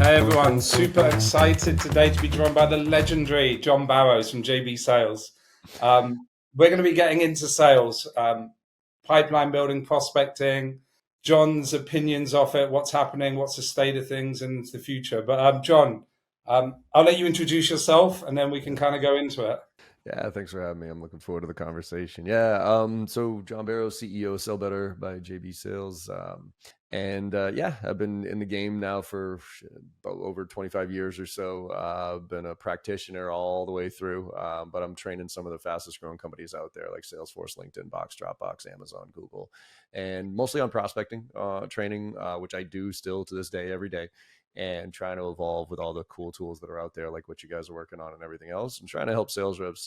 Hey everyone, super excited today to be joined by the legendary John Barrows from JB Sales. We're going to be getting into sales, pipeline building, prospecting, John's opinions of it, what's happening, what's the state of things and the future. But John, I'll let you introduce yourself and then we can kind of go into it. Yeah, thanks for having me. I'm looking forward to the conversation. So John Barrows, CEO of Sell Better by JB Sales. I've been in the game now for about over 25 years or so. Been a practitioner all the way through, but I'm training some of the fastest growing companies out there like Salesforce, LinkedIn, Box, Dropbox, Amazon, Google, and mostly on prospecting training, which I do still to this day, every day, and trying to evolve with all the cool tools that are out there, like what you guys are working on and everything else, and trying to help sales reps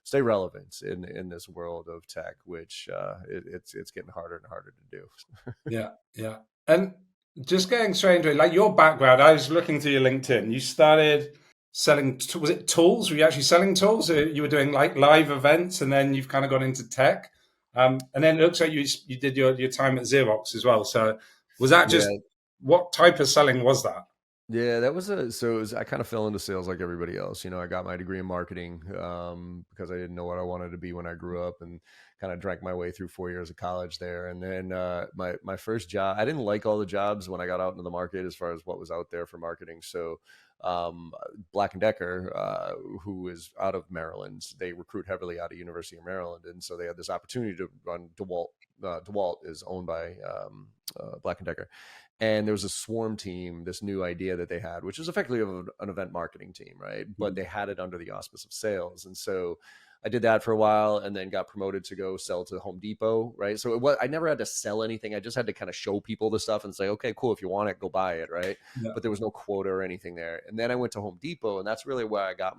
stay relevant in this world of tech, which it's getting harder and harder to do. Yeah. And just getting straight into it, like your background, I was looking through your LinkedIn. You started selling, was it tools? Were you actually selling tools? Or you were doing like live events and then you've kind of gone into tech. And then it looks like you did your time at Xerox as well. So was that just, Yeah. what type of selling was that? Yeah, that was I kind of fell into sales like everybody else. I got my degree in marketing because I didn't know what I wanted to be when I grew up, and kind of drank my way through 4 years of college there. And then my first job, I didn't like all the jobs when I got out into the market as far as what was out there for marketing. So Black and Decker, who is out of Maryland, they recruit heavily out of University of Maryland, and so they had this opportunity to run DeWalt. DeWalt is owned by Black and Decker. And there was a swarm team, this new idea that they had, which was effectively an event marketing team, right? But they had it under the auspice of sales. And so I did that for a while and then got promoted to go sell to Home Depot, right? So I never had to sell anything. I just had to kind of show people the stuff and say, okay, cool. If you want it, go buy it, right? Yeah. But there was no quota or anything there. And then I went to Home Depot, and that's really where I got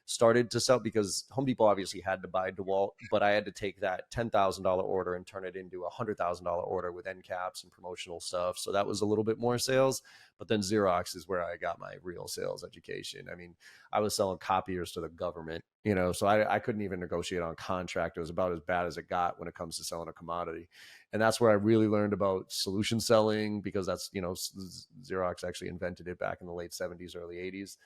started to sell, because Home Depot obviously had to buy DeWalt, but I had to take that $10,000 order and turn it into a $100,000 order with end caps and promotional stuff. So that was a little bit more sales. But then Xerox is where I got my real sales education. I mean, I was selling copiers to the government, so I couldn't even negotiate on contract. It was about as bad as it got when it comes to selling a commodity. And that's where I really learned about solution selling, because that's, Xerox actually invented it back in the late 70s, early 80s.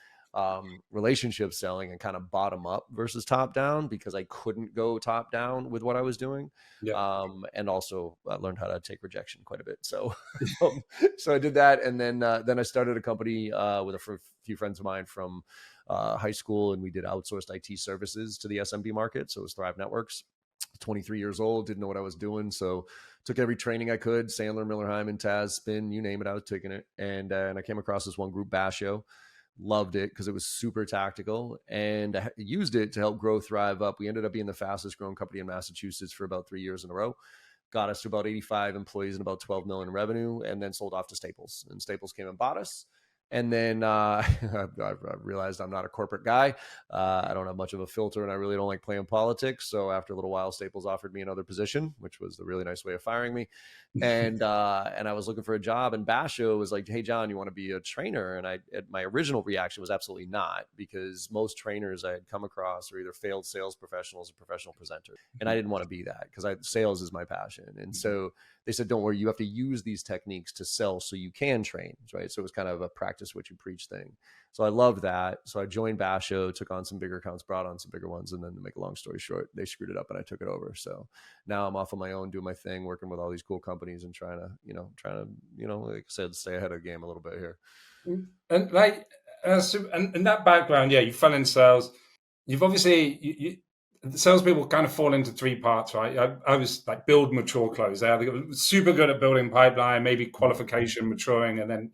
Relationship selling and kind of bottom up versus top down, because I couldn't go top down with what I was doing. Yeah. And also I learned how to take rejection quite a bit. So, so I did that. And then I started a company with a few friends of mine from high school, and we did outsourced IT services to the SMB market. So it was Thrive Networks. 23 years old, didn't know what I was doing. So took every training I could, Sandler, Miller, Hyman, Taz, Spin, you name it, I was taking it. And I came across this one group, Basho. Loved it because it was super tactical, and I used it to help grow Thrive up. We ended up being the fastest growing company in Massachusetts for about 3 years in a row. Got us to about 85 employees and about 12 million in revenue, and then sold off to Staples. And Staples came and bought us. And then I realized I'm not a corporate guy. I don't have much of a filter, and I really don't like playing politics. So after a little while, Staples offered me another position, which was the really nice way of firing me. And I was looking for a job, and Basho was like, "Hey, John, you want to be a trainer?" And my original reaction was absolutely not, because most trainers I had come across are either failed sales professionals or professional presenters, and I didn't want to be that, because sales is my passion. And so they said, don't worry, you have to use these techniques to sell so you can train, right? So it was kind of a practice what you preach thing. So I loved that. So I joined Basho, took on some bigger accounts, brought on some bigger ones. And then, to make a long story short, they screwed it up and I took it over. So now I'm off on my own, doing my thing, working with all these cool companies and trying to, like I said, stay ahead of the game a little bit here. And like, and that background, yeah, you fell in sales. You've obviously, salespeople kind of fall into three parts, right? I was like build, mature, close. They're super good at building pipeline, maybe qualification, maturing, and then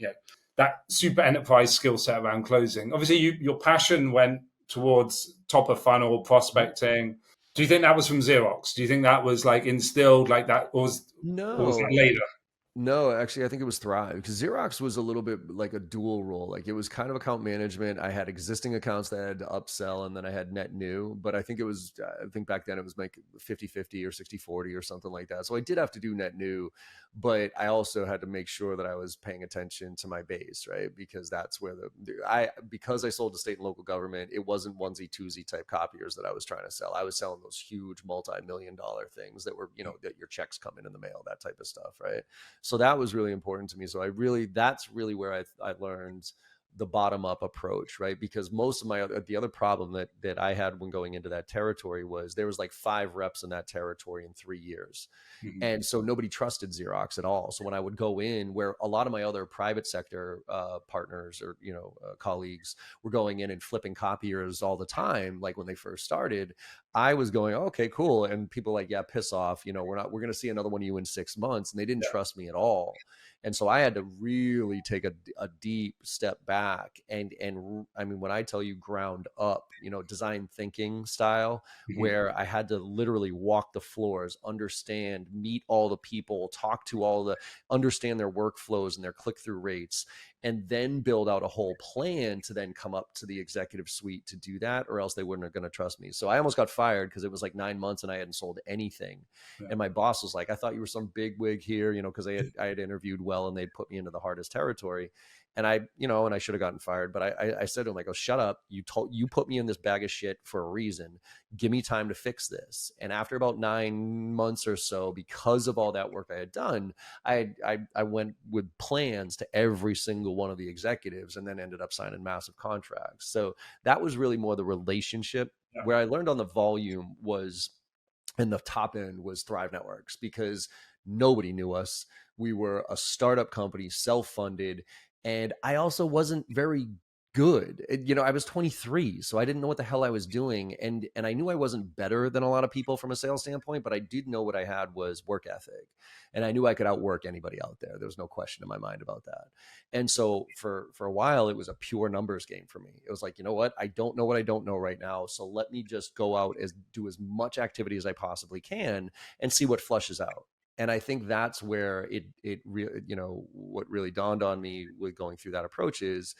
that super enterprise skill set around closing. Obviously, your passion went towards top of funnel prospecting. Do you think that was from Xerox? Do you think that was like instilled like that, or was that later? No, actually, I think it was Thrive, because Xerox was a little bit like a dual role. Like, it was kind of account management. I had existing accounts that I had to upsell, and then I had net new. But I think back then it was like 50-50 or 60-40 or something like that. So I did have to do net new, but I also had to make sure that I was paying attention to my base, right? Because that's where because I sold to state and local government, it wasn't onesie twosie type copiers that I was trying to sell. I was selling those huge multi-million-dollar things that were, that your checks come in the mail, that type of stuff, right? So that was really important to me. So that's really where I learned the bottom up approach, right? Because most of the other problem that I had when going into that territory was there was like 5 reps in that territory in 3 years. Mhm. And so nobody trusted Xerox at all. So when I would go in, where a lot of my other private sector partners or colleagues were going in and flipping copiers all the time, like when they first started, I was going, okay, cool. And people like, yeah, piss off. We're going to see another one of you in 6 months. And they didn't trust me at all. And so I had to really take a deep step back and I mean, when I tell you ground up, design thinking style, where I had to literally walk the floors, understand, meet all the people, talk to understand their workflows and their click-through rates, and then build out a whole plan to then come up to the executive suite to do that, or else they weren't going to trust me. So I almost got fired because it was like 9 months and I hadn't sold anything. Yeah. And my boss was like, I thought you were some big wig here, because I had interviewed well and they'd put me into the hardest territory. And I should have gotten fired, but I said to him, I go, shut up. You put me in this bag of shit for a reason. Give me time to fix this. And after about 9 months or so, because of all that work I had done, I went with plans to every single one of the executives and then ended up signing massive contracts. So that was really more the relationship. Yeah. Where I learned on the volume was, and the top end was Thrive Networks, because nobody knew us. We were a startup company, self-funded. And I also wasn't very good. I was 23, so I didn't know what the hell I was doing. And I knew I wasn't better than a lot of people from a sales standpoint, but I did know what I had was work ethic. And I knew I could outwork anybody out there. There was no question in my mind about that. And so for a while, it was a pure numbers game for me. It was like, you know what? I don't know what I don't know right now. So let me just go out do as much activity as I possibly can and see what flushes out. And I think that's where it really, what really dawned on me with going through that approach is,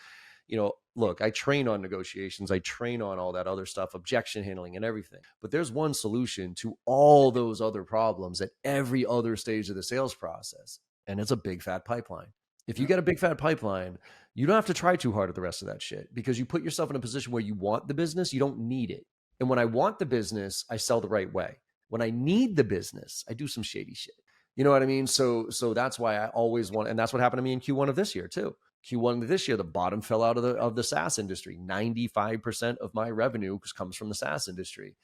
look, I train on negotiations. I train on all that other stuff, objection handling and everything. But there's one solution to all those other problems at every other stage of the sales process. And it's a big fat pipeline. If you get a big fat pipeline, you don't have to try too hard at the rest of that shit, because you put yourself in a position where you want the business, you don't need it. And when I want the business, I sell the right way. When I need the business, I do some shady shit. You know what I mean? So that's why I always want, and that's what happened to me in Q1 of this year too. Q1 of this year, the bottom fell out of the SaaS industry. 95% of my revenue comes from the SaaS industry.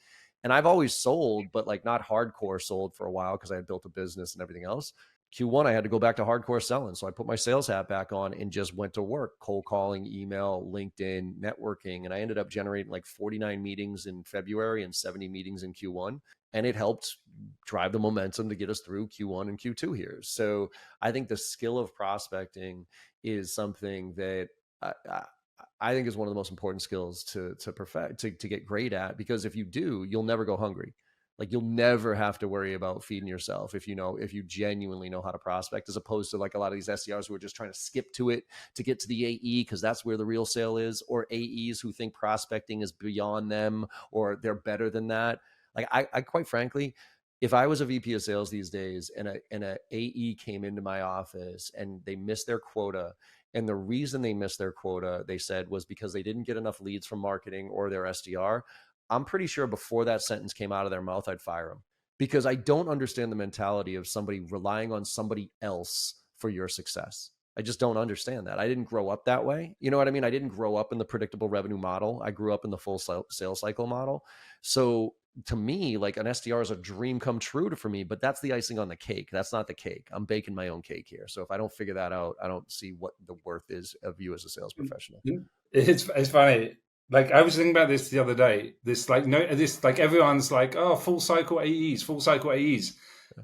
And I've always sold, but like not hardcore sold for a while because I had built a business and everything else. Q1, I had to go back to hardcore selling. So I put my sales hat back on and just went to work, cold calling, email, LinkedIn, networking. And I ended up generating like 49 meetings in February and 70 meetings in Q1. And it helped drive the momentum to get us through Q1 and Q2 here. So I think the skill of prospecting is something that I think is one of the most important skills to perfect, to get great at, because if you do, you'll never go hungry. Like you'll never have to worry about feeding yourself if you genuinely know how to prospect, as opposed to like a lot of these SDRs who are just trying to skip to it to get to the AE because that's where the real sale is, or AEs who think prospecting is beyond them or they're better than that. Like I quite frankly, if I was a VP of sales these days and a AE came into my office and they missed their quota, and the reason they missed their quota, they said, was because they didn't get enough leads from marketing or their SDR, I'm pretty sure before that sentence came out of their mouth, I'd fire them, because I don't understand the mentality of somebody relying on somebody else for your success. I just don't understand that. I didn't grow up that way. You know what I mean? I didn't grow up in the predictable revenue model. I grew up in the full sales cycle model. So to me, like an SDR is a dream come true for me, but that's the icing on the cake. That's not the cake. I'm baking my own cake here. So if I don't figure that out, I don't see what the worth is of you as a sales professional. It's funny. Like I was thinking about this the other day. This like everyone's like, oh, full cycle AEs.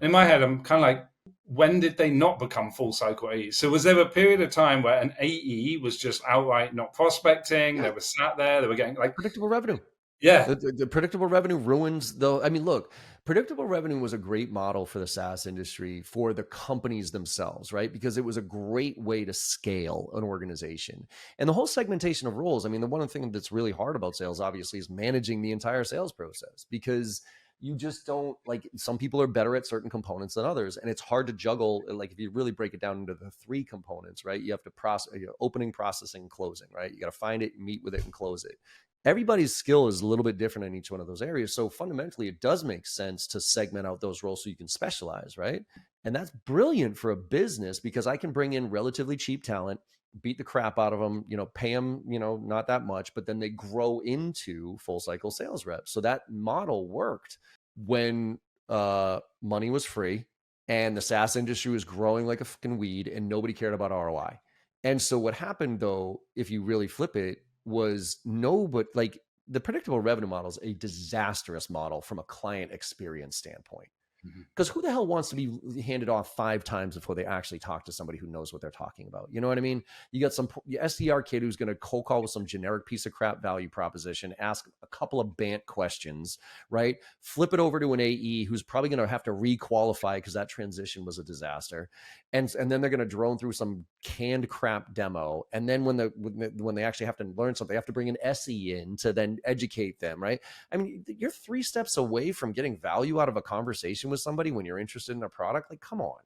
In my head, I'm kind of like, when did they not become full cycle AEs? So was there a period of time where an AE was just outright not prospecting? Yeah. They were sat there. They were getting like predictable revenue. Yeah. The predictable revenue ruins I mean, look, predictable revenue was a great model for the SaaS industry, for the companies themselves, right? Because it was a great way to scale an organization. And the whole segmentation of roles, I mean, the one thing that's really hard about sales, obviously, is managing the entire sales process, because you just don't, like, some people are better at certain components than others. And it's hard to juggle. Like if you really break it down into the 3 components, right? You have to process, opening, processing, closing, right? You got to find it, meet with it, and close it. Everybody's skill is a little bit different in each one of those areas. So fundamentally, it does make sense to segment out those roles so you can specialize, right? And that's brilliant for a business because I can bring in relatively cheap talent, beat the crap out of them, pay them, not that much, but then they grow into full cycle sales reps. So that model worked when money was free and the SaaS industry was growing like a fucking weed and nobody cared about ROI. And so what happened though, if you really flip it, was like the predictable revenue model is a disastrous model from a client experience standpoint. Because who the hell wants to be handed off 5 times before they actually talk to somebody who knows what they're talking about? You know what I mean? You got some SDR kid who's going to cold call with some generic piece of crap value proposition, ask a couple of BANT questions, right? Flip it over to an AE who's probably going to have to requalify because that transition was a disaster. And then they're going to drone through some canned crap demo. And then when they actually have to learn something, they have to bring an SE in to then educate them, right? I mean, you're 3 steps away from getting value out of a conversation with somebody when you're interested in a product. Like, come on.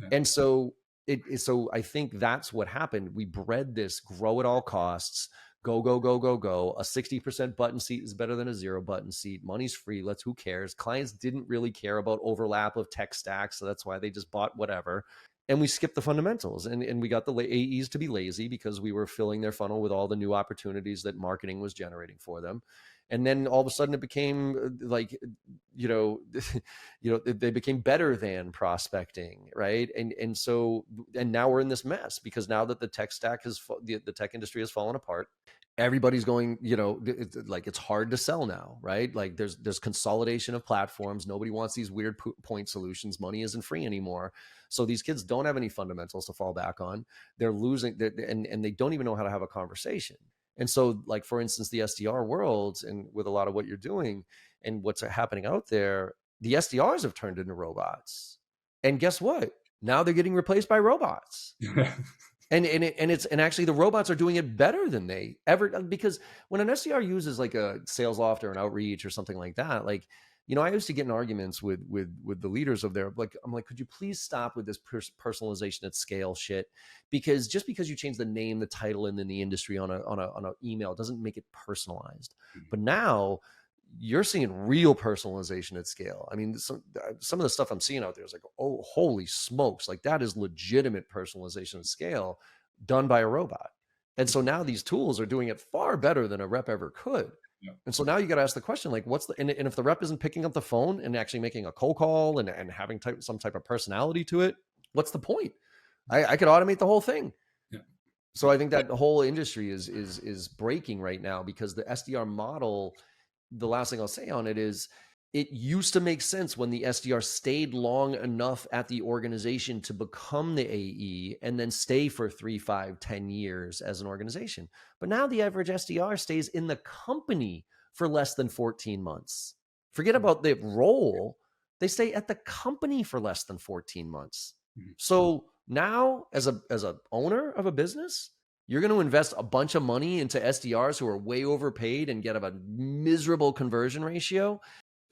Yeah. And so I think that's what happened. We bred this grow at all costs, go. A 60% button seat is better than a 0 button seat. Money's free. Who cares? Clients didn't really care about overlap of tech stacks. So that's why they just bought whatever. And we skipped the fundamentals and we got the AEs to be lazy because we were filling their funnel with all the new opportunities that marketing was generating for them. And then all of a sudden it became like, they became better than prospecting, right? And now we're in this mess because now that the tech stack the tech industry has fallen apart, everybody's going, it's hard to sell now, right? Like there's consolidation of platforms. Nobody wants these weird point solutions. Money isn't free anymore. So these kids don't have any fundamentals to fall back on. They're losing, and they don't even know how to have a conversation. And so, like, for instance, the SDR world, and with a lot of what you're doing and what's happening out there, the SDRs have turned into robots. And guess what? Now they're getting replaced by robots. And actually the robots are doing it better than they ever, because when an SDR uses like a sales loft or an outreach or something like that, like, I used to get in arguments with the leaders of their, like, I'm like, could you please stop with this personalization at scale shit? Because just because you change the name, the title, and then the industry on a email doesn't make it personalized. But now you're seeing real personalization at scale. I mean, some of the stuff I'm seeing out there is like, oh, holy smokes. Like that is legitimate personalization at scale done by a robot. And so now these tools are doing it far better than a rep ever could. Yeah. And so now you got to ask the question, like, and if the rep isn't picking up the phone and actually making a cold call and having some type of personality to it, what's the point? I could automate the whole thing. Yeah. So I think that the whole industry is breaking right now because the SDR model, the last thing I'll say on it is, it used to make sense when the SDR stayed long enough at the organization to become the AE and then stay for 3, 5, 10 years as an organization. But now the average SDR stays in the company for less than 14 months. Forget about the role. They stay at the company for less than 14 months. So now as a owner of a business, you're going to invest a bunch of money into SDRs who are way overpaid and get a miserable conversion ratio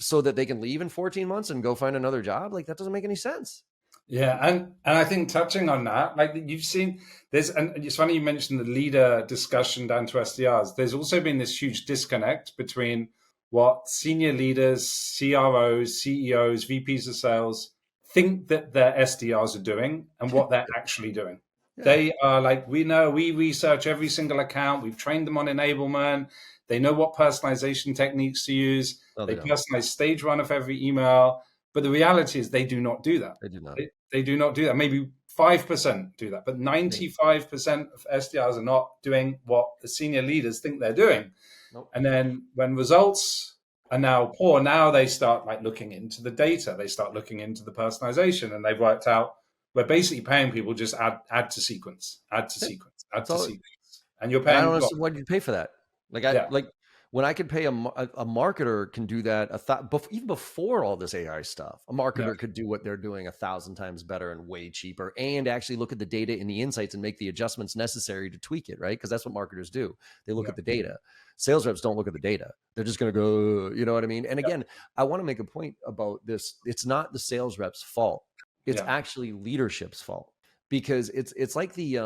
so that they can leave in 14 months and go find another job. Like that doesn't make any sense. Yeah. And I think touching on that, like you've seen this, and it's funny you mentioned the leader discussion down to SDRs. There's also been this huge disconnect between what senior leaders, CROs, CEOs, VPs of sales think that their SDRs are doing and what they're actually doing. Yeah. They are like, we research every single account. We've trained them on enablement. They know what personalization techniques to use. They personalize stage 1 of every email. But the reality is they do not do that. They do not. They do not do that. Maybe 5% do that. But 95% of SDRs are not doing what the senior leaders think they're doing. Nope. And then when results are now poor, now they start like looking into the data. They start looking into the personalization. And they've worked out we're basically paying people just add to sequence, add to sequence. And you're paying. I don't know why did you pay for that? Like when I could pay a marketer can do that even before all this AI stuff, a marketer could do what they're doing 1,000 times better and way cheaper, and actually look at the data and the insights and make the adjustments necessary to tweak it, right? Because that's what marketers do. They look at the data. Sales reps don't look at the data. They're just going to go, you know what I mean? And again, I want to make a point about this. It's not the sales rep's fault. It's actually leadership's fault, because it's like the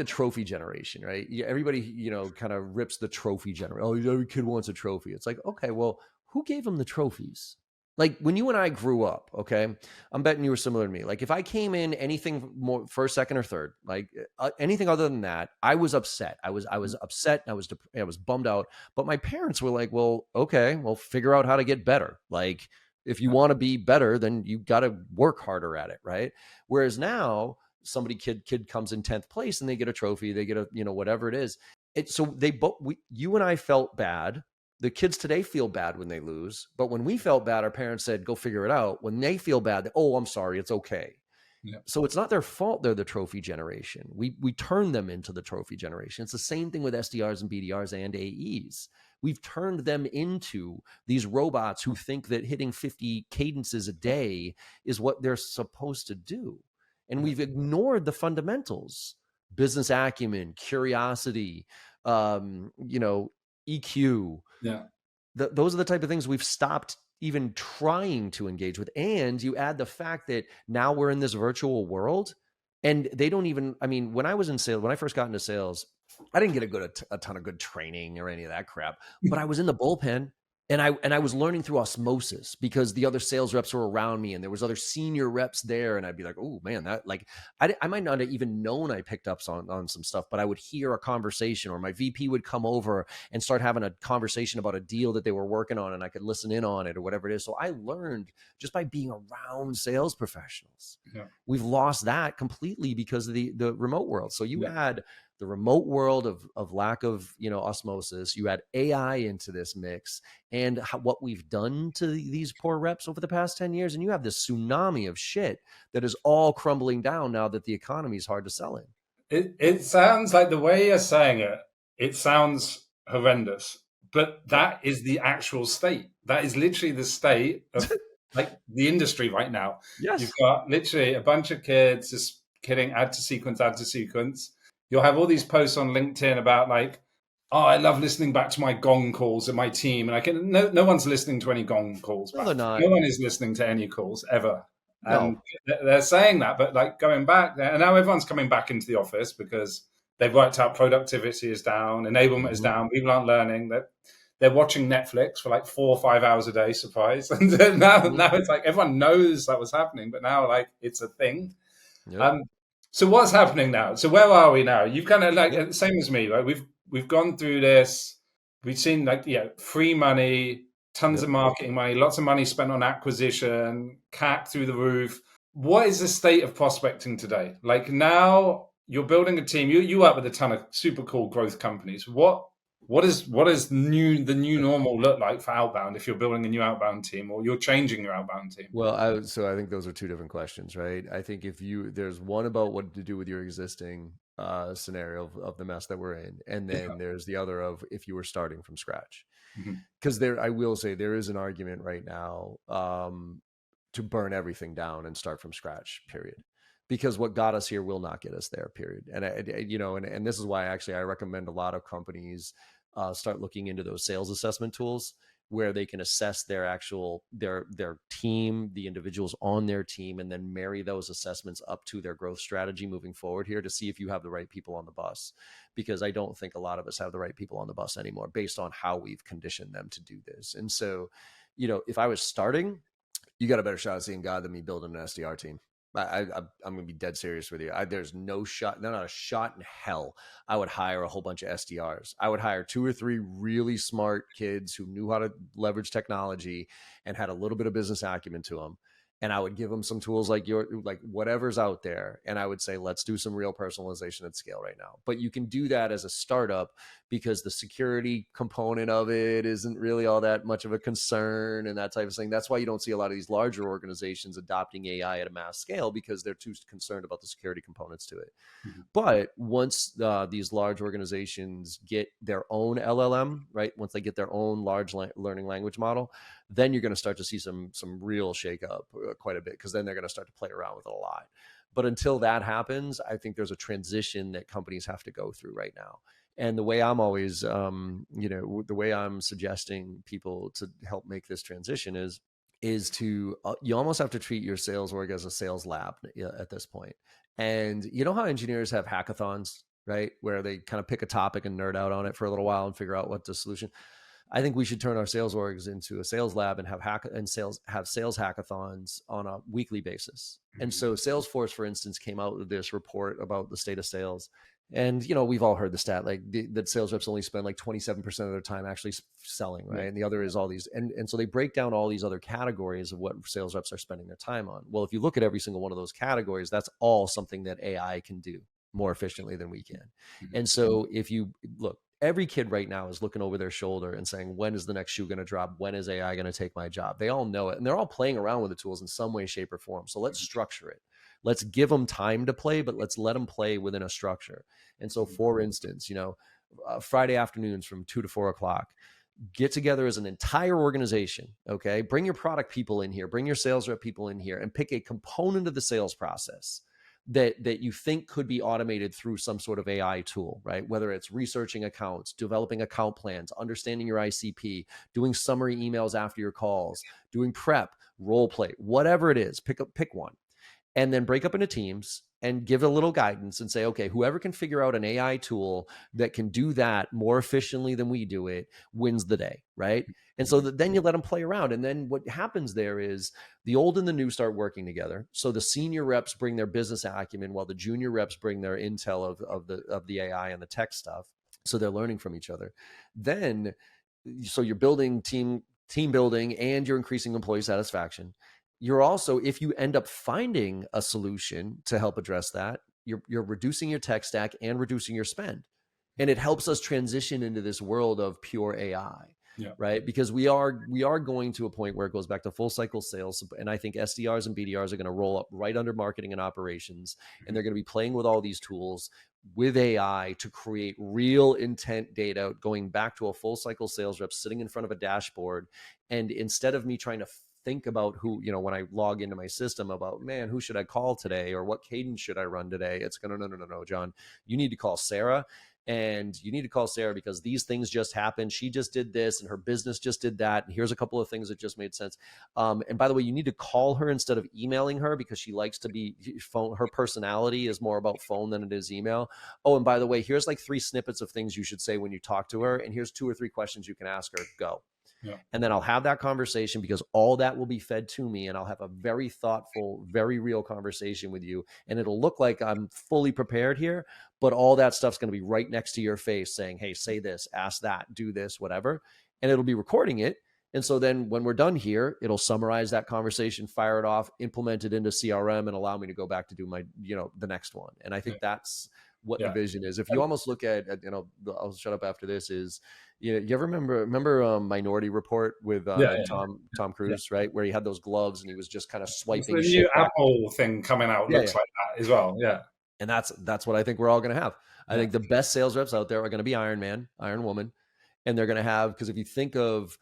trophy generation, right? Everybody, kind of rips the trophy generation. Oh, every kid wants a trophy. It's like, okay, well, who gave them the trophies? Like when you and I grew up, okay, I'm betting you were similar to me. Like if I came in anything more first, second, or third, like anything other than that, I was upset. I was upset. I was bummed out. But my parents were like, "Well, okay, well, figure out how to get better. Like if you want to be better, then you got to work harder at it, right?" Whereas now, kid comes in 10th place and they get a trophy, they get a whatever it is. So they both you and I felt bad. The kids today feel bad when they lose, but when we felt bad, our parents said, "Go figure it out." When they feel bad, "Oh, I'm sorry, it's okay." Yeah. So it's not their fault they're the trophy generation. We turn them into the trophy generation. It's the same thing with SDRs and BDRs and AEs. We've turned them into these robots who think that hitting 50 cadences a day is what they're supposed to do. And we've ignored the fundamentals: business acumen, curiosity, EQ. Yeah. Those are the type of things we've stopped even trying to engage with. And you add the fact that now we're in this virtual world and they don't even, I mean, when I was in sales, when I first got into sales, I didn't get a ton of good training or any of that crap, but I was in the bullpen. And I was learning through osmosis because the other sales reps were around me and there was other senior reps there. And I'd be like, "Oh man, that like, I might not have even known I picked up on some stuff, but I would hear a conversation or my VP would come over and start having a conversation about a deal that they were working on and I could listen in on it or whatever it is." So I learned just by being around sales professionals. Yeah. We've lost that completely because of the remote world. So you Yeah. had the remote world of lack of osmosis. You add AI into this mix, and what we've done to these poor reps over the past 10 years, and you have this tsunami of shit that is all crumbling down now that the economy is hard to sell in. It sounds like, the way you're saying it, it sounds horrendous, but that is the actual state. That is literally the state of like the industry right now. Yes. You've got literally a bunch of kids just hitting add to sequence, add to sequence. You'll have all these posts on LinkedIn about like, "Oh, I love listening back to my gong calls at my team," and I can no one's listening to any gong calls. No, they're not. No one is listening to any calls ever. And No. they're saying that, but like going back, and now everyone's coming back into the office because they've worked out productivity is down, enablement is down, people aren't learning. They're watching Netflix for like 4 or 5 hours a day, surprise. And now it's like everyone knows that was happening, but now like it's a thing. Yep. So what's happening now? So where are we now? You've kind of like same as me, right? We've gone through this. We've seen like free money, tons of marketing money, lots of money spent on acquisition, CAC through the roof. What is the state of prospecting today? Like now you're building a team. You work with a ton of super cool growth companies. What is the new normal look like for Outbound if you're building a new Outbound team or you're changing your Outbound team? Well, I think those are two different questions, right? I think there's one about what to do with your existing scenario of the mess that we're in, and then there's the other of if you were starting from scratch. Because I will say there is an argument right now to burn everything down and start from scratch, period. Because what got us here will not get us there, period. And and this is why actually I recommend a lot of companies start looking into those sales assessment tools where they can assess their team, the individuals on their team, and then marry those assessments up to their growth strategy moving forward here to see if you have the right people on the bus. Because I don't think a lot of us have the right people on the bus anymore based on how we've conditioned them to do this. And so, if I was starting, you got a better shot of seeing God than me building an SDR team. I'm going to be dead serious with you. There's no shot, not a shot in hell. I would hire a whole bunch of SDRs. I would hire 2 or 3 really smart kids who knew how to leverage technology and had a little bit of business acumen to them. And I would give them some tools like whatever's out there. And I would say, let's do some real personalization at scale right now. But you can do that as a startup because the security component of it isn't really all that much of a concern and that type of thing. That's why you don't see a lot of these larger organizations adopting AI at a mass scale because they're too concerned about the security components to it. But once these large organizations get their own LLM, right? Once they get their own large learning language model, then you're going to start to see some real shakeup quite a bit because then they're going to start to play around with it a lot. But until that happens, I think there's a transition that companies have to go through right now. And the way I'm always, the way I'm suggesting people to help make this transition is to, you almost have to treat your sales org as a sales lab at this point. And you know how engineers have hackathons, right? Where they kind of pick a topic and nerd out on it for a little while and figure out what the solution. I think we should turn our sales orgs into a sales lab and have sales hackathons on a weekly basis. And so Salesforce, for instance, came out with this report about the state of sales. And, we've all heard the stat, like that sales reps only spend like 27% of their time actually selling, right? And the other is all these, and so they break down all these other categories of what sales reps are spending their time on. Well, if you look at every single one of those categories, that's all something that AI can do more efficiently than we can. And so if you look, every kid right now is looking over their shoulder and saying, when is the next shoe going to drop? When is AI going to take my job? They all know it. And they're all playing around with the tools in some way, shape, or form. So let's structure it. Let's give them time to play, but let's let them play within a structure. And so, for instance, Friday afternoons from 2 to 4 o'clock, get together as an entire organization. Okay. Bring your product people in here, bring your sales rep people in here, and pick a component of the sales process that you think could be automated through some sort of AI tool, right? Whether it's researching accounts, developing account plans, understanding your ICP, doing summary emails after your calls, doing prep, role play, whatever it is, pick one. And then break up into teams and give a little guidance and say, okay, whoever can figure out an AI tool that can do that more efficiently than we do it wins the day, right? And so then you let them play around. And then what happens there is the old and the new start working together. So the senior reps bring their business acumen while the junior reps bring their intel of the AI and the tech stuff. So they're learning from each other. Then, so you're building team building and you're increasing employee satisfaction. You're also, if you end up finding a solution to help address that, you're reducing your tech stack and reducing your spend. And it helps us transition into this world of pure AI, right? Because we are going to a point where it goes back to full cycle sales. And I think SDRs and BDRs are going to roll up right under marketing and operations. And they're going to be playing with all these tools with AI to create real intent data, going back to a full cycle sales rep sitting in front of a dashboard. And instead of me trying to think about who, when I log into my system about, man, who should I call today or what cadence should I run today? It's going to, no, John, you need to call Sarah, and you need to call Sarah because these things just happened. She just did this and her business just did that. And here's a couple of things that just made sense. And by the way, you need to call her instead of emailing her because she likes to be phone. Her personality is more about phone than it is email. Oh, and by the way, here's like 3 snippets of things you should say when you talk to her. And here's 2 or 3 questions you can ask her. Go. Yeah. And then I'll have that conversation because all that will be fed to me and I'll have a very thoughtful, very real conversation with you. And it'll look like I'm fully prepared here, but all that stuff's going to be right next to your face saying, hey, say this, ask that, do this, whatever. And it'll be recording it. And so then when we're done here, it'll summarize that conversation, fire it off, implement it into CRM and allow me to go back to do my, the next one. And I think that's what the vision is. If you almost look at, I'll shut up after this is, you ever remember Minority Report with Tom Cruise, right? Where he had those gloves and he was just kind of swiping. The new Apple thing coming out looks like that as well. Yeah. And that's what I think we're all going to have. I think the best sales reps out there are going to be Iron Man, Iron Woman. And they're going to have, because if you think of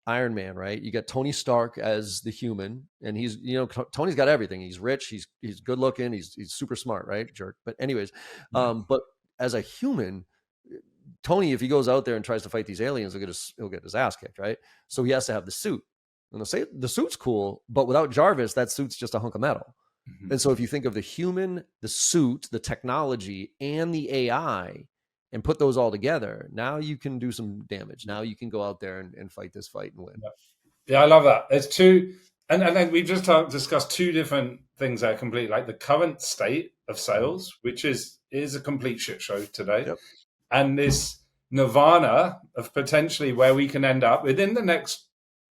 Iron Man, right? You got Tony Stark as the human, and he's, Tony's got everything. He's rich, he's good looking, he's super smart, right? Jerk. But anyways, but as a human, Tony, if he goes out there and tries to fight these aliens, he'll get his ass kicked, right? So he has to have the suit. And they'll say the suit's cool, but without Jarvis, that suit's just a hunk of metal. Mm-hmm. And so if you think of the human, the suit, the technology, and the AI, and put those all together, now you can do some damage. Now you can go out there and fight this fight and win. Yeah, I love that. There's 2, and then we've just discussed 2 different things that are completely like the current state of sales, which is a complete shit show today. Yep. And this nirvana of potentially where we can end up within the next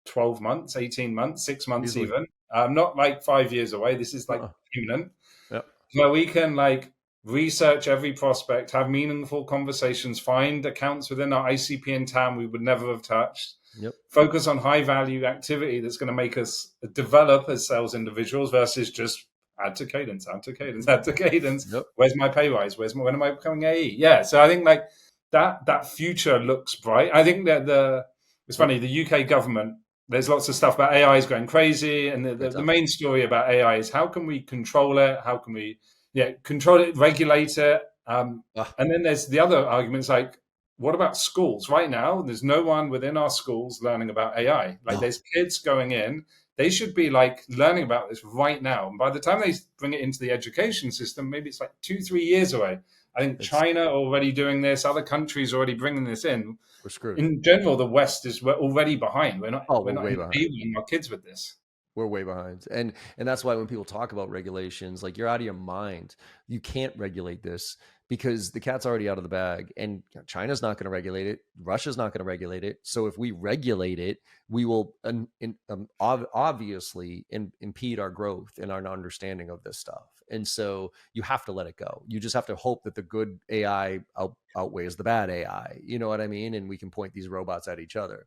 12 months, 18 months, 6 months even. Not like 5 years away. This is like imminent. Yep. Where we can like research every prospect, have meaningful conversations, find accounts within our ICP and TAM we would never have touched. Yep. Focus on high value activity that's going to make us develop as sales individuals versus just add to cadence. Yep. Where's my pay rise? When am I becoming AE? Yeah. So I think like that future looks bright. I think that it's funny, the UK government, there's lots of stuff about AI is going crazy. And the main story about AI is how can we control it? How can we control it, regulate it? And then there's the other arguments like, what about schools? Right now, there's no one within our schools learning about AI. Like there's kids going in, they should be like learning about this right now. And by the time they bring it into the education system, maybe it's like 2-3 years away. I think China already doing this, other countries already bringing this in. We're screwed. In general, the West we're already behind. We're We're not way behind. enabling our kids with this. We're way behind. And that's why when people talk about regulations, like, you're out of your mind. You can't regulate this because the cat's already out of the bag, and China's not going to regulate it. Russia's not going to regulate it. So if we regulate it, we will obviously impede our growth and our understanding of this stuff. And so you have to let it go. You just have to hope that the good AI outweighs the bad AI. You know what I mean? And we can point these robots at each other.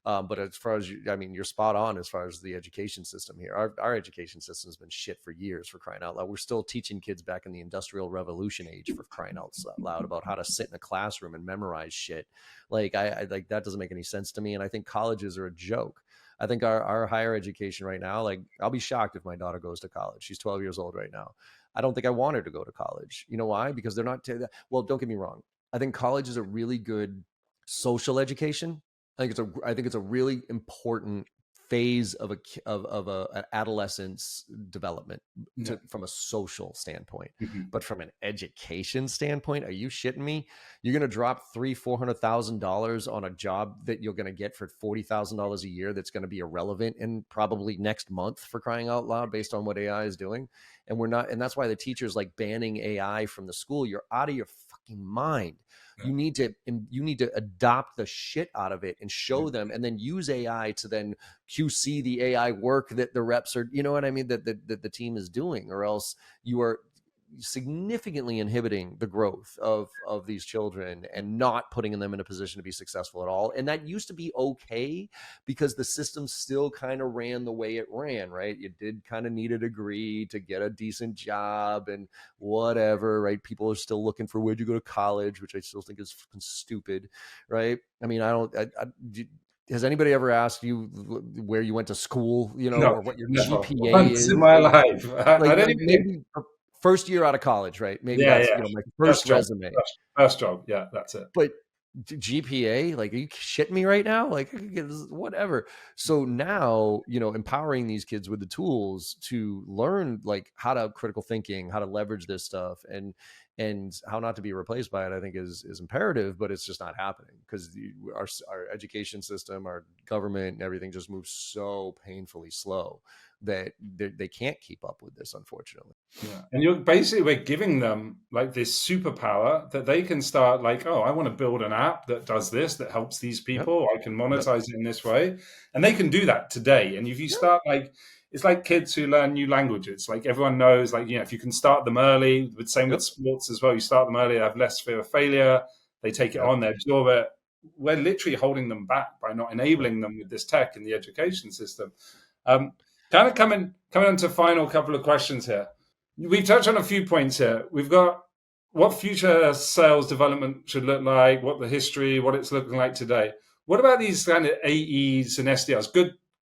But as far as you're spot on as far as the education system here. Our education system has been shit for years, for crying out loud. We're still teaching kids back in the Industrial Revolution age, for crying out loud, about how to sit in a classroom and memorize shit. Like, I like, that doesn't make any sense to me. And I think colleges are a joke. I think our higher education right now, like, I'll be shocked if my daughter goes to college. She's 12 years old right now. I don't think I want her to go to college. You know why? Because they're not, well, don't get me wrong. I think college is a really good social education. I think it's a really important phase of an adolescence development from a social standpoint. But from an education standpoint, are you shitting me? You're going to drop $400,000 on a job that you're going to get for $40,000 a year that's going to be irrelevant in probably next month, for crying out loud, based on what AI is doing. And that's why the teachers like banning AI from the school. You're out of your fucking mind. You need to adopt the shit out of it and show them, and then use AI to then QC the AI work that the reps are, you know what I mean, that the team is doing, or else you are significantly inhibiting the growth of these children and not putting them in a position to be successful at all. And that used to be okay because the system still kind of ran the way it ran, right? You did kind of need a degree to get a decent job and whatever, right? People are still looking for, where'd you go to college, which I still think is fucking stupid, right? I mean, has anybody ever asked you where you went to school, or what your GPA is? In my life. I don't even maybe first year out of college, right? Maybe that's my first resume. First job. Yeah, that's it. But GPA, like, are you shitting me right now? Like, whatever. So now, empowering these kids with the tools to learn, like, how to critical thinking, how to leverage this stuff, and how not to be replaced by it, I think is imperative, but it's just not happening because our education system, our government, and everything just moves so painfully slow that they can't keep up with this, unfortunately. Yeah. And we're giving them like this superpower that they can start like, oh, I want to build an app that does this, that helps these people. Yep. I can monetize it in this way. And they can do that today. And if you start like, it's like kids who learn new languages. Like, everyone knows, like, if you can start them early, with sports as well, you start them early, they have less fear of failure. They take it on, they absorb it. We're literally holding them back by not enabling them with this tech in the education system. Kind of coming on to final couple of questions here. We've touched on a few points here. We've got what future sales development should look like, what the history, what it's looking like today. What about these kind of AEs and SDRs,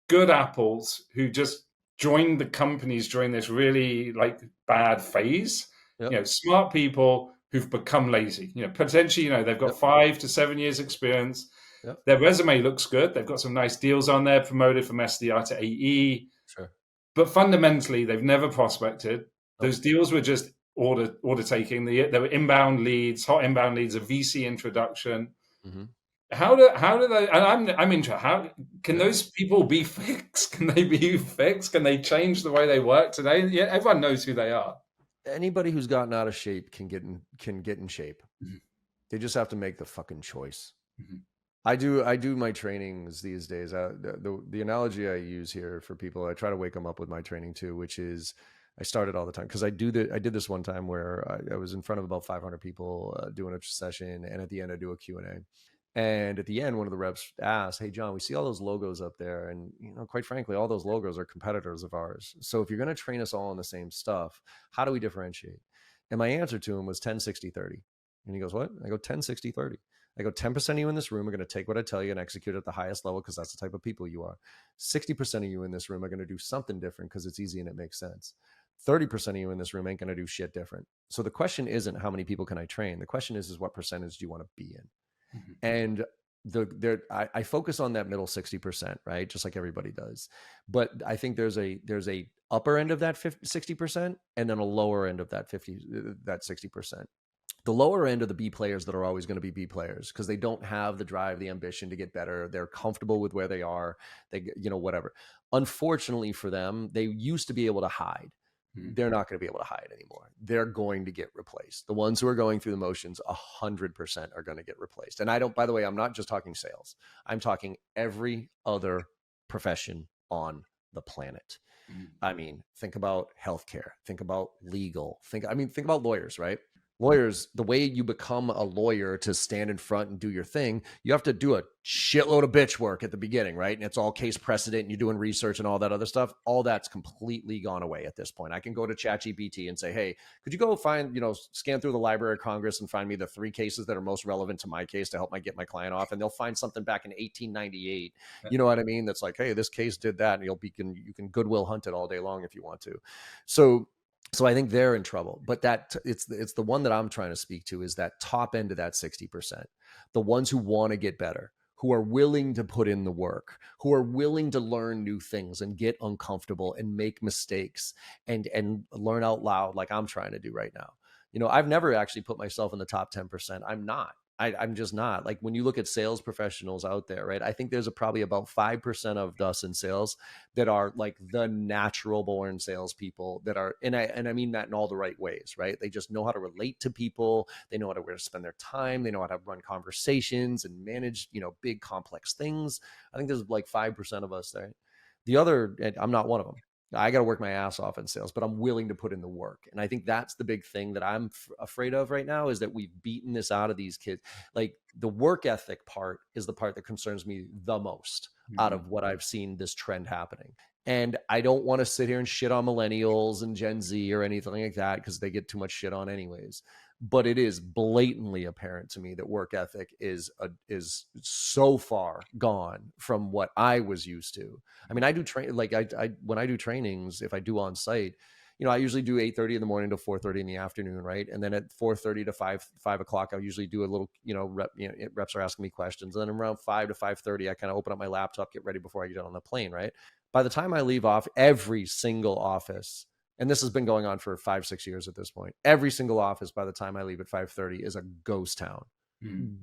good apples who just joined the companies during this really like bad phase? Yep. Smart people who've become lazy. Potentially, they've got 5 to 7 years experience. Yep. Their resume looks good. They've got some nice deals on there, promoted from SDR to AE. Sure. But fundamentally, they've never prospected. Those deals were just order taking. There were inbound leads, hot inbound leads, a VC introduction. Mm-hmm. How do they? And I'm interested. How can those people be fixed? Can they be fixed? Can they change the way they work today? Yeah, everyone knows who they are. Anybody who's gotten out of shape can get in shape. Mm-hmm. They just have to make the fucking choice. Mm-hmm. I do my trainings these days. The analogy I use here for people, I try to wake them up with my training too, which is I start it all the time because I did this one time where I was in front of about 500 people doing a session, and at the end I do a Q&A. And at the end, one of the reps asked, "Hey, John, we see all those logos up there, and quite frankly, all those logos are competitors of ours. So if you're going to train us all on the same stuff, how do we differentiate?" And my answer to him was 10, 60, 30. And he goes, "What?" I go, 10, 60, 30. I go, 10% of you in this room are going to take what I tell you and execute at the highest level because that's the type of people you are. 60% of you in this room are going to do something different because it's easy and it makes sense. 30% of you in this room ain't going to do shit different. So the question isn't how many people can I train? The question is what percentage do you want to be in? Mm-hmm. And I focus on that middle 60%, right? Just like everybody does. But I think there's a upper end of that 60% and then a lower end of that 60%. The lower end are the B players that are always going to be B players because they don't have the drive, the ambition to get better. They're comfortable with where they are. They, whatever. Unfortunately for them, they used to be able to hide. They're not going to be able to hide anymore. They're going to get replaced. The ones who are going through the motions, 100% are going to get replaced. And by the way, I'm not just talking sales. I'm talking every other profession on the planet. I mean, think about healthcare, think about legal, think about lawyers, right? Lawyers, the way you become a lawyer to stand in front and do your thing, you have to do a shitload of bitch work at the beginning, right? And it's all case precedent and you're doing research and all that other stuff. All that's completely gone away at this point. I can go to ChatGPT and say, hey, could you go find, scan through the Library of Congress and find me the 3 cases that are most relevant to my case to help get my client off? And they'll find something back in 1898. You know what I mean? That's like, hey, this case did that. And you can Goodwill hunt it all day long if you want to. So I think they're in trouble, but it's the one that I'm trying to speak to is that top end of that 60%, the ones who want to get better, who are willing to put in the work, who are willing to learn new things and get uncomfortable and make mistakes and learn out loud like I'm trying to do right now. I've never actually put myself in the top 10%. I'm not. I'm just not. Like when you look at sales professionals out there, right? I think there's probably about 5% of us in sales that are like the natural born salespeople that are, and I mean that in all the right ways, right? They just know how to relate to people. They know how to spend their time. They know how to run conversations and manage, big complex things. I think there's like 5% of us there. The other, I'm not one of them. I got to work my ass off in sales, but I'm willing to put in the work. And I think that's the big thing that I'm afraid of right now is that we've beaten this out of these kids. Like the work ethic part is the part that concerns me the most out of what I've seen this trend happening. And I don't want to sit here and shit on millennials and Gen Z or anything like that because they get too much shit on anyways. But it is blatantly apparent to me that work ethic is so far gone from what I was used to. I mean, I do train like when I do trainings, if I do on site, I usually do 8:30 in the morning to 4:30 in the afternoon, right? And then at 4:30 to 5 o'clock, I usually do a little, reps are asking me questions. And then around 5 to 5:30, I kind of open up my laptop, get ready before I get on the plane, right? By the time I leave off, every single office, and this has been going on for 5-6 years at this point, every single office by the time I leave at 5:30 is a ghost town.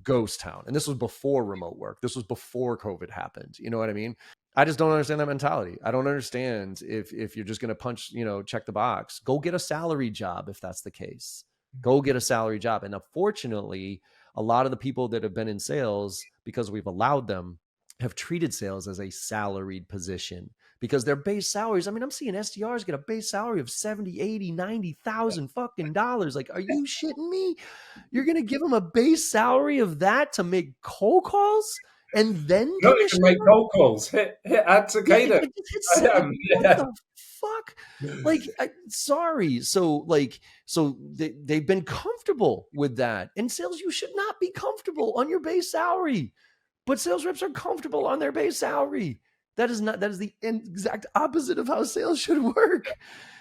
Ghost town. And this was before remote work. This was before COVID happened. You know what I mean? I just don't understand that mentality. I don't understand if you're just going to punch, check the box, go get a salary job. If that's the case, go get a salary job. And unfortunately, a lot of the people that have been in sales, because we've allowed them, have treated sales as a salaried position because their base salaries. I mean, I'm seeing SDRs get a base salary of 70, 80, 90,000 fucking dollars. Like, are you shitting me? You're going to give them a base salary of that to make cold calls and then No, you can make cold calls. Hit add to Cater. What the fuck? Like, sorry. So they've been comfortable with that. In sales, you should not be comfortable on your base salary. But sales reps are comfortable on their base salary. That is the exact opposite of how sales should work.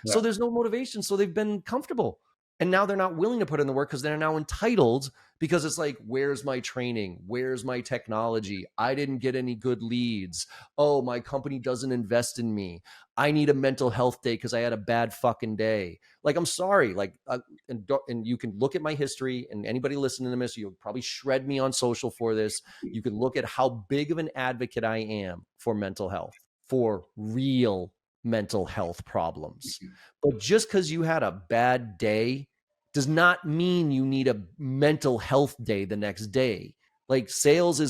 Yeah. So there's no motivation. So they've been comfortable. And now they're not willing to put in the work because they're now entitled because it's like, where's my training? Where's my technology? I didn't get any good leads. Oh, my company doesn't invest in me. I need a mental health day because I had a bad fucking day. Like, I'm sorry. Like, and you can look at my history, and anybody listening to this, you'll probably shred me on social for this. You can look at how big of an advocate I am for mental health, for real mental health problems. But just because you had a bad day does not mean you need a mental health day the next day. Like, sales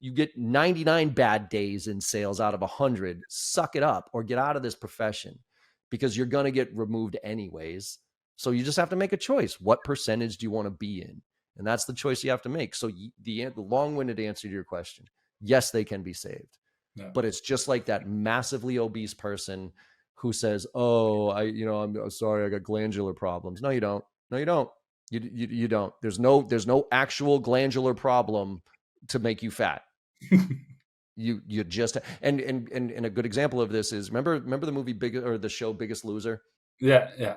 you get 99 bad days in sales out of 100. Suck it up or get out of this profession because you're going to get removed anyways. So you just have to make a choice. What percentage do you want to be in? And that's the choice you have to make. So the long-winded answer to your question, yes, they can be saved. Yeah. But it's just like that massively obese person who says, "Oh, I'm sorry, I got glandular problems." No, you don't. No, you don't. You don't. There's no actual glandular problem to make you fat. you just and a good example of this is remember the movie the show Biggest Loser? Yeah.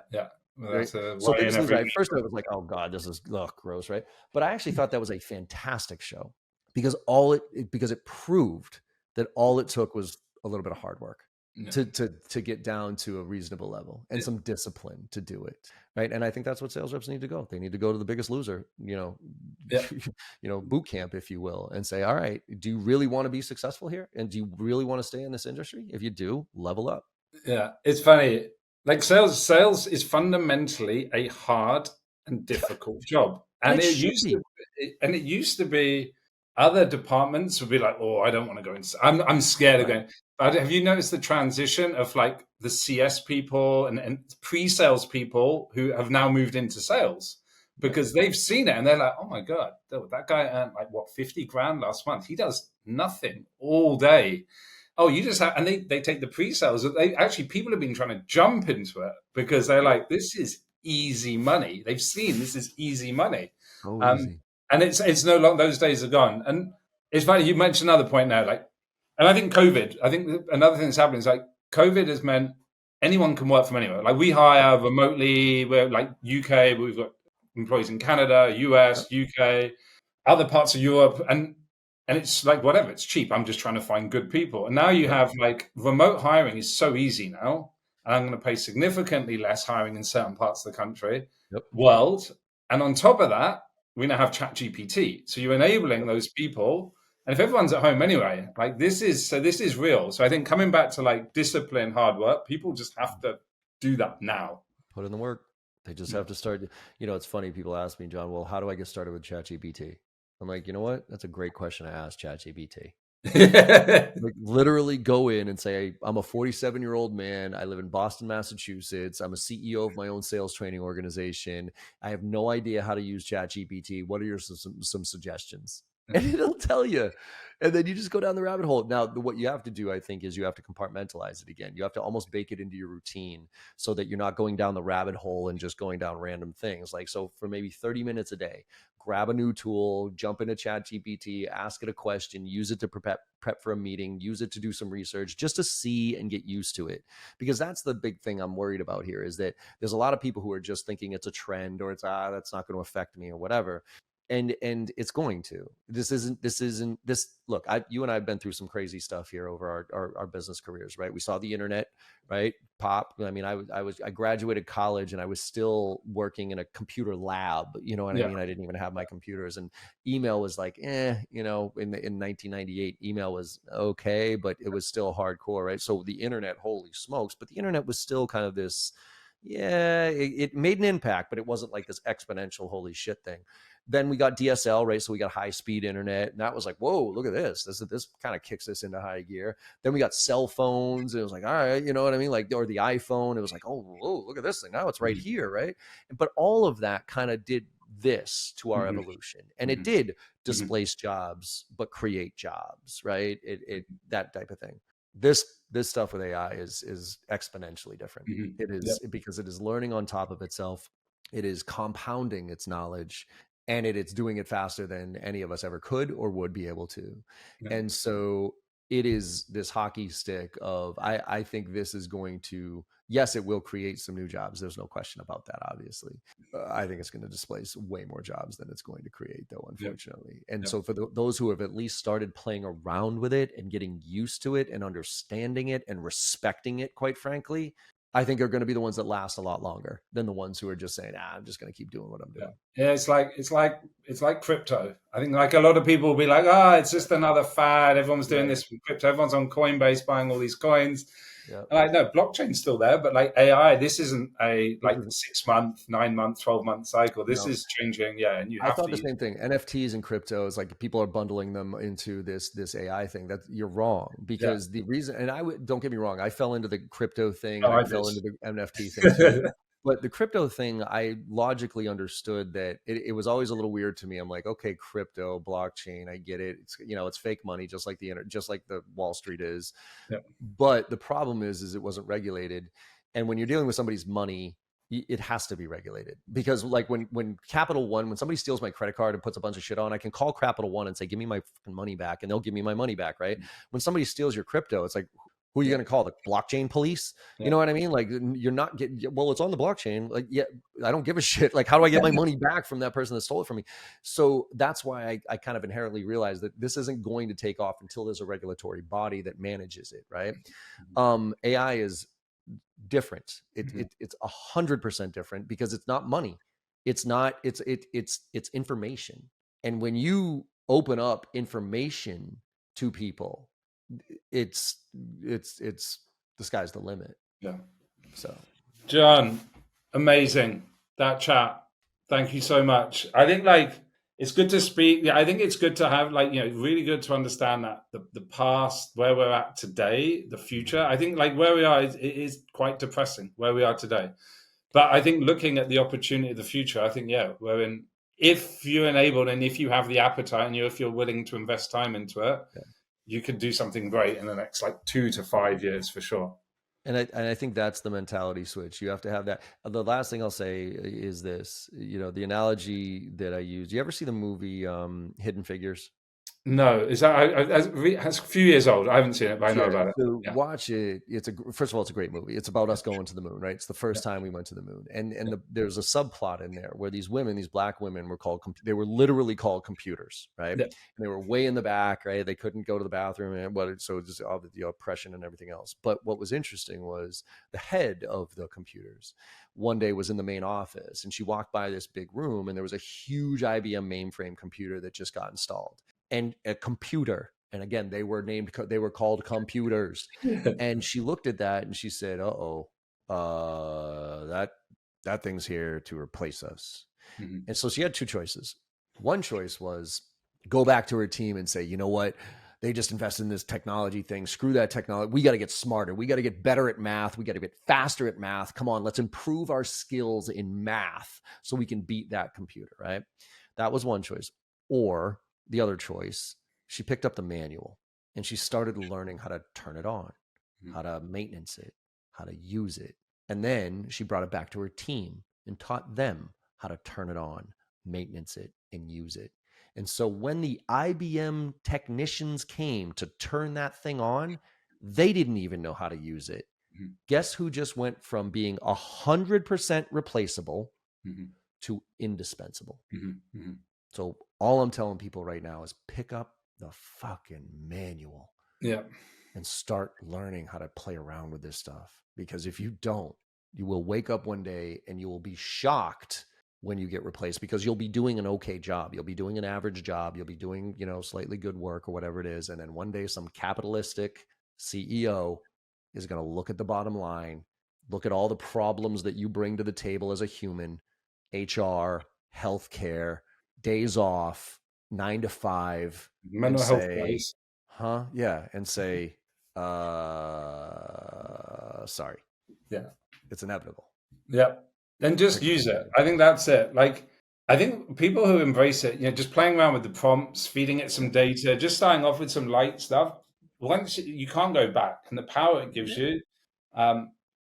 Well, right? So Biggest Loser, at first I was like, oh God, this is gross, right? But I actually thought that was a fantastic show because it proved that all it took was a little bit of hard work. to get down to a reasonable level and some discipline to do it, right? And I think that's what sales reps need to go. They need to go to the Biggest Loser, Yeah. boot camp, if you will, and say, all right, do you really want to be successful here? And do you really want to stay in this industry? If you do, level up. Yeah, it's funny. Like sales is fundamentally a hard and difficult job, and It should be. it used to be other departments would be like, oh, I don't want to go in. I'm scared of going. But have you noticed the transition of like the CS people and pre-sales people who have now moved into sales because they've seen it and they're like, oh my God, that guy earned like what, 50 grand last month. He does nothing all day. Oh, you just have, and they take the pre-sales. They actually, people have been trying to jump into it because they're like, this is easy money. They've seen this is easy money. Easy. And it's no longer, those days are gone. And it's funny, you mentioned another point now, like, and I think another thing that's happening is like COVID has meant anyone can work from anywhere. Like we hire remotely, we're like UK, we've got employees in Canada, US, UK, other parts of Europe, and it's like whatever, it's cheap. I'm just trying to find good people. And now you have like remote hiring is so easy now. And I'm going to pay significantly less hiring in certain parts of the country, world. And on top of that, we now have ChatGPT. So you're enabling those people. And if everyone's at home anyway, like this is real. So I think coming back to like discipline, hard work, people just have to do that now. Put in the work. They just have to start. It's funny. People ask me, John, well, how do I get started with ChatGPT? I'm like, you know what? That's a great question to ask ChatGPT. Like literally go in and say, I'm a 47-year-old man. I live in Boston, Massachusetts. I'm a CEO of my own sales training organization. I have no idea how to use ChatGPT. What are your some suggestions? And it'll tell you. And then you just go down the rabbit hole. Now, what you have to do, I think, is you have to compartmentalize it again. You have to almost bake it into your routine so that you're not going down the rabbit hole and just going down random things. Like, so for maybe 30 minutes a day, grab a new tool, jump into ChatGPT, ask it a question, use it to prep for a meeting, use it to do some research, just to see and get used to it. Because that's the big thing I'm worried about here, is that there's a lot of people who are just thinking it's a trend or it's, that's not going to affect me or whatever. And it's going to. This isn't. Look, you and I have been through some crazy stuff here over our business careers, right? We saw the internet, right, pop. I mean, I graduated college and I was still working in a computer lab. You know what I mean? I didn't even have my computers, and email was like, in 1998, email was okay, but it was still hardcore, right? So the internet, holy smokes! But the internet was still kind of this. Yeah, it made an impact, but it wasn't like this exponential holy shit thing. Then we got DSL, right? So we got high speed internet, and that was like, whoa, look at this. This kind of kicks us into high gear. Then we got cell phones. And it was like, all right, you know what I mean? Like, or the iPhone. It was like, oh, whoa, look at this thing. Now it's right here, right? But all of that kind of did this to our evolution, and it did displace jobs, but create jobs, right? It that type of thing. This stuff with AI is exponentially different. It is because it is learning on top of itself. It is compounding its knowledge, and it's doing it faster than any of us ever could or would be able to. And so it is this hockey stick of, I think this is going to, yes, it will create some new jobs. There's no question about that, obviously. I think it's going to displace way more jobs than it's going to create, though, unfortunately. And so for those who have at least started playing around with it and getting used to it and understanding it and respecting it, quite frankly, I think are going to be the ones that last a lot longer than the ones who are just saying, I'm just going to keep doing what I'm doing. Yeah, it's like crypto. I think like a lot of people will be like, it's just another fad. Everyone's doing this with crypto. Everyone's on Coinbase buying all these coins. And like, no, blockchain's still there, but like AI, this isn't a 6 month, 9 month, 12-month cycle. This is changing. Yeah. And I thought the same thing. NFTs and cryptos, like people are bundling them into this AI thing. That you're wrong, because the reason, and don't get me wrong, I fell into the crypto thing. I fell into the NFT thing too. But the crypto thing, I logically understood that it was always a little weird to me. I'm like, okay, crypto, blockchain, I get it. It's, it's fake money, just like the Wall Street is. But the problem is it wasn't regulated. And when you're dealing with somebody's money, it has to be regulated, because like when Capital One, when somebody steals my credit card and puts a bunch of shit on, I can call Capital One and say, give me my fucking money back, and they'll give me my money back, right? When somebody steals your crypto, it's like, Who are you going to call? The blockchain police? Yeah. You know what I mean? Like, you're not getting, well, it's on the blockchain. Like, yeah, I don't give a shit. Like, how do I get my money back from that person that stole it from me? So that's why I kind of inherently realized that this isn't going to take off until there's a regulatory body that manages it, right? AI is different. It's 100% different because it's not money. It's not, it's information. And when you open up information to people, it's the sky's the limit. Yeah. So, John, amazing that chat. Thank you so much. I think like it's good to speak. Yeah, I think it's good to have like, really good to understand that the past, where we're at today, the future. I think like where we are it is quite depressing where we are today. But I think looking at the opportunity of the future, I think, we're in, if you're enabled and if you have the appetite and if you're willing to invest time into it, you could do something great in the next like 2 to 5 years for sure. And I think that's the mentality switch. You have to have that. The last thing I'll say is this, the analogy that I use. Do you ever see the movie Hidden Figures? No, is that it's a few years old? I haven't seen it, but I know about it. So watch it. First of all, it's a great movie. It's about us going to the moon, right? It's the first time we went to the moon, and there's a subplot in there where these black women were called. They were literally called computers, right? Yeah. And they were way in the back, right? They couldn't go to the bathroom, and so just all the oppression and everything else. But what was interesting was the head of the computers one day was in the main office, and she walked by this big room, and there was a huge IBM mainframe computer that just got installed. And a computer, and again, they were called computers. And she looked at that and she said, that thing's here to replace us. Mm-hmm. And so she had 2 choices. One choice was go back to her team and say, you know what? They just invested in this technology thing. Screw that technology. We got to get smarter. We got to get better at math. We got to get faster at math. Come on, let's improve our skills in math so we can beat that computer, right? That was one choice. Or the other choice, she picked up the manual and she started learning how to turn it on, how to maintenance it, how to use it. And then she brought it back to her team and taught them how to turn it on, maintenance it, and use it. And so when the IBM technicians came to turn that thing on, they didn't even know how to use it. Guess who just went from being 100% replaceable to indispensable? So all I'm telling people right now is pick up the fucking manual and start learning how to play around with this stuff. Because if you don't, you will wake up one day and you will be shocked when you get replaced, because you'll be doing an okay job. You'll be doing an average job. You'll be doing, slightly good work or whatever it is. And then one day some capitalistic CEO is going to look at the bottom line, look at all the problems that you bring to the table as a human, HR, healthcare, days off, 9 to 5, mental health days. And say, sorry. Yeah. It's inevitable. Yeah. Then just use it. I think that's it. Like, I think people who embrace it, just playing around with the prompts, feeding it some data, just starting off with some light stuff, once you can't go back. And the power it gives you,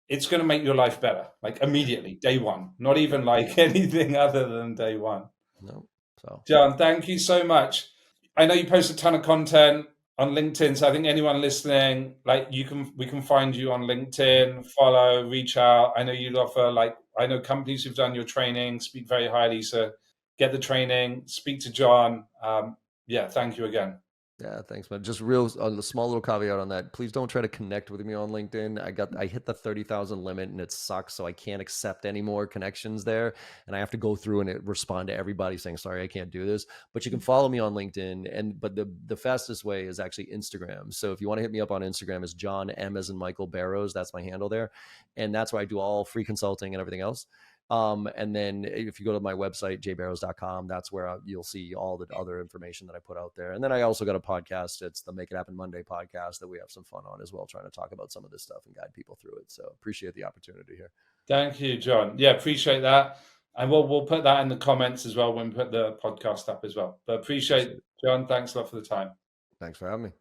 it's going to make your life better, like immediately, day one, not even like anything other than day one. No. So, John, thank you so much. I know you post a ton of content on LinkedIn, so I think anyone listening, like we can find you on LinkedIn, follow, reach out. I know you offer, I know companies who've done your training speak very highly, so get the training, speak to John. Thank you again. Yeah, thanks, man. Just a small little caveat on that. Please don't try to connect with me on LinkedIn. I hit the 30,000 limit and it sucks. So I can't accept any more connections there. And I have to go through and respond to everybody saying, sorry, I can't do this. But you can follow me on LinkedIn. But the fastest way is actually Instagram. So if you want to hit me up on Instagram, it's John M as in Michael Barrows. That's my handle there. And that's where I do all free consulting and everything else. And then if you go to my website, jbarrows.com, that's where you'll see all the other information that I put out there. And then I also got a podcast. It's the Make It Happen Monday podcast that we have some fun on as well, trying to talk about some of this stuff and guide people through it. So appreciate the opportunity here. Thank you, John. Yeah, appreciate that. And we'll put that in the comments as well when we put the podcast up as well. But appreciate it, John. Thanks a lot for the time. Thanks for having me.